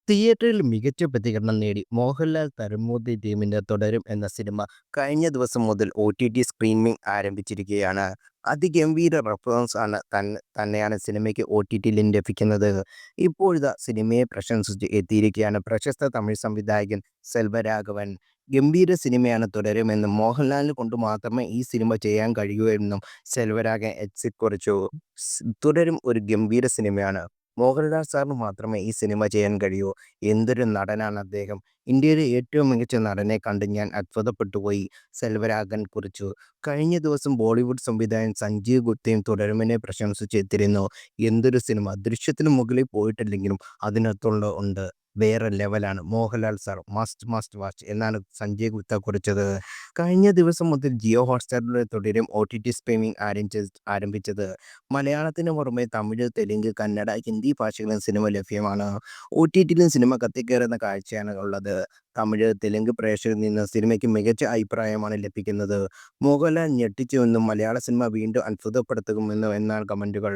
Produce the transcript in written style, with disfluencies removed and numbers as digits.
തിയേറ്ററിൽ മികച്ച പ്രതികരണം നേടി മോഹൻലാൽ തരമൂർത്തി ടീമിന്റെ തുടരും എന്ന സിനിമ കഴിഞ്ഞ ദിവസം മുതൽ സ്ട്രീമിംഗ് ആരംഭിച്ചിരിക്കുകയാണ്. അതിഗംഭീര റെസ്പോൺസ് ആണ് തന്നെയാണ് സിനിമയ്ക്ക് OTTയിൽ ലഭിക്കുന്നത്. ഇപ്പോഴിതാ സിനിമയെ പ്രശംസിച്ച് എത്തിയിരിക്കുകയാണ് പ്രശസ്ത തമിഴ് സംവിധായകൻ സെൽവരാഘവൻ. ഗംഭീര സിനിമയാണ് തുടരുമെന്നും മോഹൻലാലിനെ കൊണ്ട് മാത്രമേ ഈ സിനിമ ചെയ്യാൻ കഴിയൂ എന്നും സെൽവരാഘവൻ എക്സിൽ കുറിച്ചു. തുടരും ഒരു ഗംഭീര സിനിമയാണ്. മോഹൻലാൽ സാറിന് മാത്രമേ ഈ സിനിമ ചെയ്യാൻ കഴിയൂ. എന്തൊരു നടനാണ് അദ്ദേഹം! ഇന്ത്യയിലെ ഏറ്റവും മികച്ച നടനെ കണ്ട് ഞാൻ അത്ഭുതപ്പെട്ടുപോയി. സെൽവരാഗൻ കുറിച്ചു. കഴിഞ്ഞ ദിവസം ബോളിവുഡ് സംവിധായകൻ സഞ്ജീവ് ഗുപ്തയും തുടരുമെന്നെ പ്രശംസിച്ചെത്തിയിരുന്നു. എന്തൊരു സിനിമ! ദൃശ്യത്തിന് മുകളിൽ പോയിട്ടില്ലെങ്കിലും അതിനകത്തുള്ള ഉണ്ട്. വേറെ ലെവലാണ്. Mohanlal sir must must watch എന്നാണ് സഞ്ജയ് ഗുപ്ത കുറിച്ചത്. കഴിഞ്ഞ ദിവസം മുതൽ ജിയോ ഹോട്ട്സ്റ്റാറിലൂടെ തുടരും സ്ട്രീമിംഗ് ആരംഭിച്ചത്. മലയാളത്തിന് പുറമെ തമിഴ്, തെലുങ്ക്, കന്നഡ, ഹിന്ദി ഭാഷകളിലും സിനിമ ലഭ്യമാണ്. OTTയിലും സിനിമ കത്തിക്കയറുന്ന കാഴ്ചയാണ് ഉള്ളത്. തമിഴ്, തെലുങ്ക് പ്രേക്ഷകരിൽ നിന്ന് സിനിമയ്ക്ക് മികച്ച അഭിപ്രായമാണ് ലഭിക്കുന്നത്. മോഹൻലാൽ ഞെട്ടിച്ചുവെന്നും മലയാള സിനിമ വീണ്ടും അത്ഭുതപ്പെടുത്തുമെന്നും എന്നാണ് കമന്റുകൾ.